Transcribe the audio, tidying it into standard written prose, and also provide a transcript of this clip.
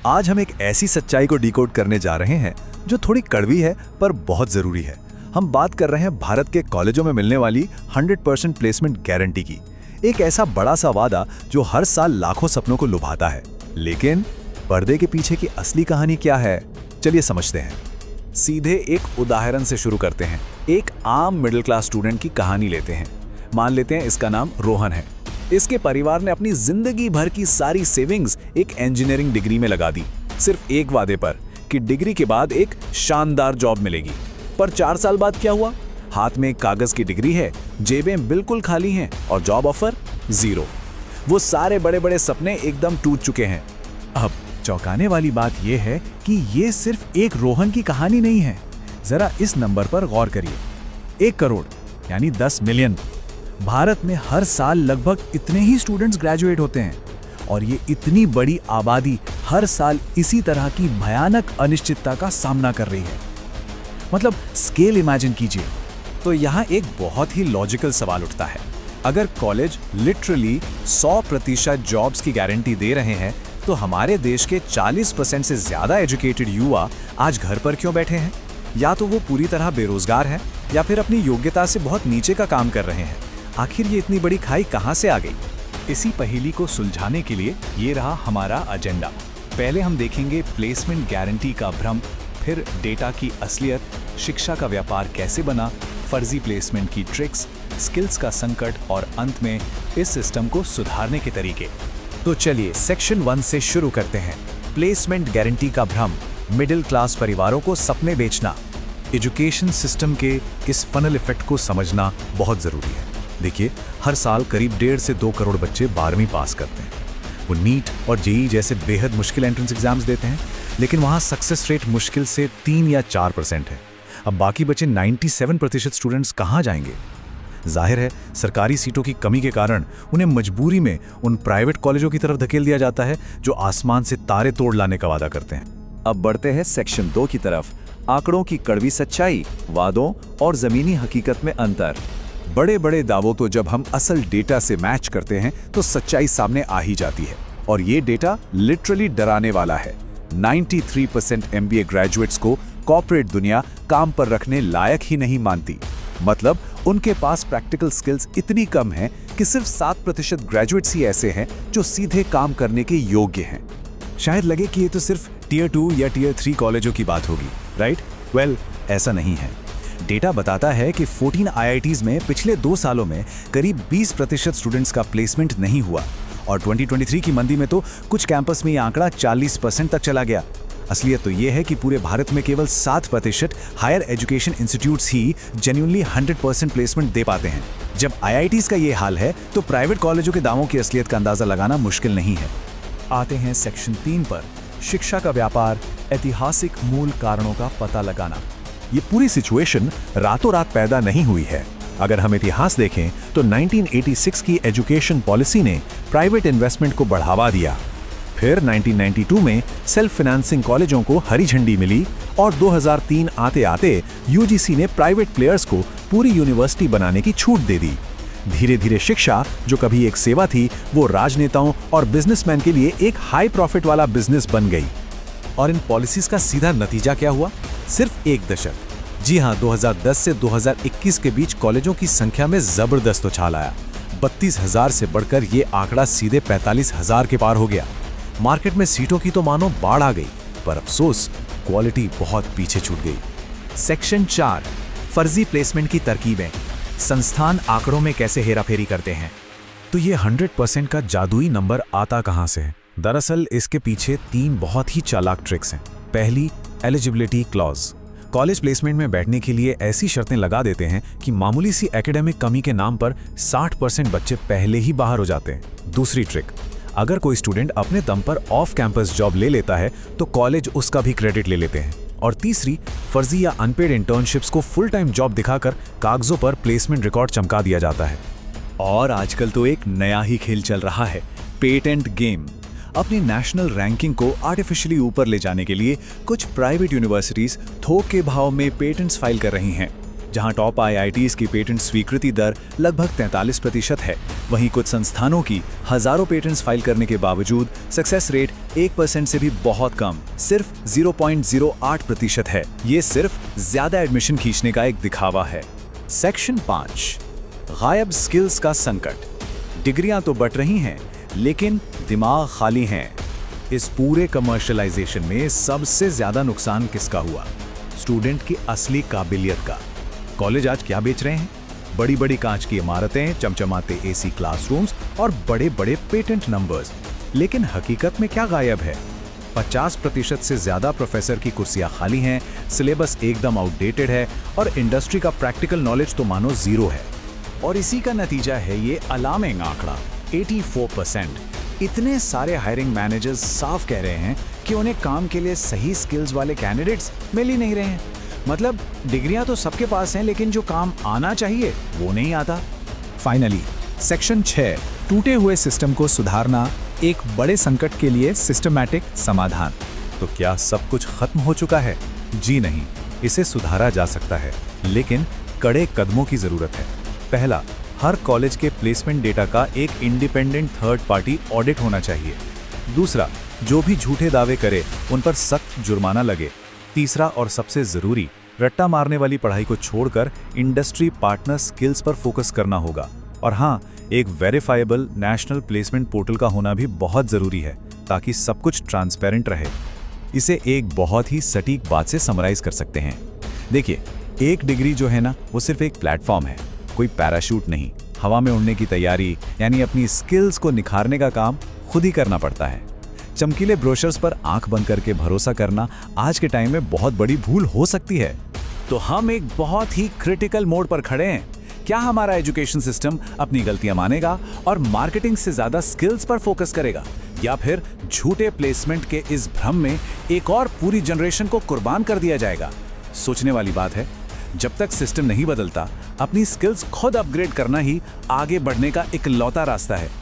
आज हम एक ऐसी सच्चाई को डिकोड करने जा रहे हैं जो थोड़ी कड़वी है पर बहुत जरूरी है। हम बात कर रहे हैं भारत के कॉलेजों में मिलने वाली 100% प्लेसमेंट गारंटी की। एक ऐसा बड़ा सा वादा जो हर साल लाखों सपनों को लुभाता है। लेकिन पर्दे के पीछे की असली कहानी क्या है, चलिए समझते हैं। सीधे एक उदाहरण से शुरू करते हैं। एक आम मिडिल क्लास स्टूडेंट की कहानी लेते हैं। मान लेते हैं इसका नाम रोहन है। इसके परिवार ने अपनी जिंदगी भर की सारी सेविंग्स एक इंजीनियरिंग डिग्री में लगा दी, सिर्फ एक वादे पर कि डिग्री के बाद एक शानदार जॉब मिलेगी। पर 4 साल बाद क्या हुआ? हाथ में एक कागज की डिग्री है, जेबें बिल्कुल खाली हैं और जॉब ऑफर 0। वो सारे बड़े बड़े सपने एकदम टूट चुके हैं। अब चौंकाने वाली बात यह है कि ये सिर्फ एक रोहन की कहानी नहीं है। जरा इस नंबर पर गौर करिए, 1 करोड़ यानी 10 मिलियन। भारत में हर साल लगभग इतने ही स्टूडेंट्स ग्रेजुएट होते हैं और ये इतनी बड़ी आबादी हर साल इसी तरह की भयानक अनिश्चितता का सामना कर रही है। मतलब स्केल इमेजिन कीजिए। तो यहाँ एक बहुत ही लॉजिकल सवाल उठता है, अगर कॉलेज लिटरली 100% जॉब्स की गारंटी दे रहे हैं तो हमारे देश के 40% से ज्यादा एजुकेटेड युवा आज घर पर क्यों बैठे हैं? या तो वो पूरी तरह बेरोजगार हैं या फिर अपनी योग्यता से बहुत नीचे का काम कर रहे हैं। आखिर ये इतनी बड़ी खाई कहां से आ गई? इसी पहेली को सुलझाने के लिए ये रहा हमारा एजेंडा। पहले हम देखेंगे प्लेसमेंट गारंटी का भ्रम, फिर डेटा की असलियत, शिक्षा का व्यापार कैसे बना, फर्जी प्लेसमेंट की ट्रिक्स, स्किल्स का संकट और अंत में इस सिस्टम को सुधारने के तरीके। तो चलिए सेक्शन 1 से शुरू करते हैं। प्लेसमेंट गारंटी का भ्रम, मिडिल क्लास परिवारों को सपने बेचना। एजुकेशन सिस्टम के इस फनल इफेक्ट को समझना बहुत जरूरी है। देखिए, हर साल करीब 1.5 से 2 करोड़ बच्चे 12वीं पास करते हैं। वो नीट और जेईई जैसे बेहद मुश्किल एंट्रेंस एग्जाम्स देते हैं, लेकिन वहाँ सक्सेस रेट मुश्किल से 3 या 4% है। अब बाकी बचे 97% स्टूडेंट्स कहाँ जाएंगे? जाहिर है, सरकारी सीटों की कमी के कारण उन्हें मजबूरी में उन प्राइवेट कॉलेजों की तरफ धकेल दिया जाता है जो आसमान से तारे तोड़ लाने का वादा करते हैं। अब बढ़ते हैं सेक्शन 2 की तरफ। आंकड़ों की कड़वी सच्चाई, वादों और जमीनी हकीकत में अंतर। बड़े बड़े दावों को जब हम असल डेटा से मैच करते हैं तो सच्चाई सामने आ ही जाती है, और ये डेटा लिटरली डराने वाला है। 93% MBA ग्रेजुएट्स को कॉर्पोरेट दुनिया काम पर रखने लायक ही नहीं मानती। मतलब उनके पास प्रैक्टिकल स्किल्स इतनी कम हैं कि सिर्फ 7% ग्रेजुएट्स ही ऐसे हैं जो सीधे काम करने के योग्य हैं। शायद लगे कि ये तो सिर्फ टियर 2 या टियर 3 कॉलेजों की बात होगी, राइट? वेल, ऐसा नहीं है। डेटा बताता है कि 14 IITs में पिछले 2 सालों में करीब 20% स्टूडेंट्स का प्लेसमेंट नहीं हुआ, और 2023 की मंदी में तो कुछ कैंपस में ये आंकड़ा 40% तक चला गया। असलियत तो ये है कि पूरे भारत में केवल 7% हायर एजुकेशन इंस्टीट्यूट्स ही जेन्युइनली 100% प्लेसमेंट दे पाते हैं। जब IITs का ये हाल है तो प्राइवेट कॉलेजों के दावों की असलियत का अंदाजा लगाना मुश्किल नहीं है। आते हैं सेक्शन 3 पर, शिक्षा का व्यापार, ऐतिहासिक मूल कारणों का पता लगाना। ये पूरी सिचुएशन रातों रात पैदा नहीं हुई है। अगर हम इतिहास देखें तो 1986 की एजुकेशन पॉलिसी ने प्राइवेट इन्वेस्टमेंट को बढ़ावा दिया। फिर 1992 में सेल्फ फाइनेंसिंग कॉलेजों को हरी झंडी मिली, और 2003 आते आते UGC ने प्राइवेट प्लेयर्स को पूरी यूनिवर्सिटी बनाने की छूट दे दी। धीरे धीरे शिक्षा, जो कभी एक सेवा थी, वो राजनेताओं और बिजनेसमैन के लिए एक हाई प्रॉफिट वाला बिजनेस बन गई। और इन पॉलिसीज का सीधा नतीजा क्या हुआ? सिर्फ 1 दशक। जी हाँ, 2010 से 2021 के बीच कॉलेजों की संख्या में जबरदस्त उछाल आया। 32,000 से बढ़कर ये आंकड़ा सीधे 45,000 के पार हो गया। मार्केट में सीटों की तो मानो बाढ़ आ गई, पर अफसोस क्वालिटी बहुत पीछे छूट गई। सेक्शन 4, फर्जी प्लेसमेंट की तरकीबें। संस्थान आंकड़ों में कैसे हेराफेरी करते हैं? तो ये 100% का जादुई नंबर आता कहां से है? दरअसल इसके पीछे 3 बहुत ही चालाक ट्रिक्स हैं। पहली, एलिजिबिलिटी क्लॉज। कॉलेज प्लेसमेंट में बैठने के लिए ऐसी शर्तें लगा देते हैं कि मामूली सी एकेडमिक कमी के नाम पर 60% बच्चे पहले ही बाहर हो जाते हैं। दूसरी ट्रिक, अगर कोई स्टूडेंट अपने दम पर ऑफ कैंपस जॉब ले लेता है तो कॉलेज उसका भी क्रेडिट ले लेते हैं। और तीसरी, फर्जी या अनपेड इंटर्नशिप्स को फुल टाइम जॉब दिखाकर कागजों पर प्लेसमेंट रिकॉर्ड चमका दिया जाता है। और आजकल तो एक नया ही खेल चल रहा है, पेटेंट गेम। अपनी नेशनल रैंकिंग को आर्टिफिशियली ऊपर ले जाने के लिए कुछ प्राइवेट यूनिवर्सिटीज थोक के भाव में पेटेंट्स फाइल कर रही हैं। जहां टॉप IITs की पेटेंट स्वीकृति दर लगभग 43% है, वहीं कुछ संस्थानों की हजारों पेटेंट्स फाइल करने के बावजूद सक्सेस रेट 1% से भी बहुत कम, सिर्फ 0.08% है। ये सिर्फ ज्यादा एडमिशन खींचने का एक दिखावा है। सेक्शन 5, गायब स्किल्स का संकट। डिग्रियां तो बट रही हैं, लेकिन दिमाग खाली हैं। इस पूरे कमर्शियलाइजेशन में सबसे ज्यादा नुकसान किसका हुआ? स्टूडेंट की असली काबिलियत का। कॉलेज आज क्या बेच रहे हैं? बड़ी बड़ी कांच की इमारतें, चमचमाते AC क्लासरूम्स और बड़े बड़े पेटेंट नंबर्स। लेकिन हकीकत में क्या गायब है? 50% से ज्यादा प्रोफेसर की कुर्सियां खाली हैं, सिलेबस एकदम आउटडेटेड है और इंडस्ट्री का प्रैक्टिकल नॉलेज तो मानो जीरो है। और इसी का नतीजा है ये अलार्मिंग आंकड़ा 84%। इतने सारे हायरिंग मैनेजर्स साफ कह रहे हैं कि उन्हें काम के लिए सही स्किल्स वाले कैंडिडेट्स मिल ही नहीं रहे हैं। मतलब डिग्रियां तो सबके पास हैं, लेकिन जो काम आना चाहिए वो नहीं आता। फाइनली सेक्शन 6, टूटे हुए सिस्टम को सुधारना, एक बड़े संकट के लिए सिस्टमैटिक समाधान। तो क्या सब कुछ खत्म हो चुका है? जी नहीं, इसे सुधारा जा सकता है, लेकिन कड़े कदमों की जरूरत है। पहला, हर कॉलेज के प्लेसमेंट डेटा का एक इंडिपेंडेंट थर्ड पार्टी ऑडिट होना चाहिए। दूसरा, जो भी झूठे दावे करे उन पर सख्त जुर्माना लगे। तीसरा और सबसे जरूरी, रट्टा मारने वाली पढ़ाई को छोड़कर इंडस्ट्री पार्टनर स्किल्स पर फोकस करना होगा। और हाँ, एक वेरीफाइबल नेशनल प्लेसमेंट पोर्टल का होना भी बहुत जरूरी है, ताकि सब कुछ ट्रांसपेरेंट रहे। इसे एक बहुत ही सटीक बात से समराइज कर सकते हैं। देखिए, एक डिग्री जो है ना, वो सिर्फ एक प्लेटफॉर्म है, कोई पैराशूट नहीं। हवा में उड़ने की तैयारी, यानी अपनी स्किल्स को निखारने का काम खुद ही करना पड़ता है। चमकीले ब्रोशर्स पर आंख बंद करके भरोसा करना आज के टाइम में बहुत बड़ी भूल हो सकती है। तो हम एक बहुत ही क्रिटिकल मोड पर खड़े हैं। क्या हमारा एजुकेशन सिस्टम अपनी गलतियां मानेगा और मार्केटिंग से ज्यादा स्किल्स पर फोकस करेगा, या फिर झूठे प्लेसमेंट के इस भ्रम में एक और पूरी जनरेशन को कुर्बान कर दिया जाएगा? सोचने वाली बात है। जब तक सिस्टम नहीं बदलता, अपनी स्किल्स खुद अपग्रेड करना ही आगे बढ़ने का इकलौता रास्ता है।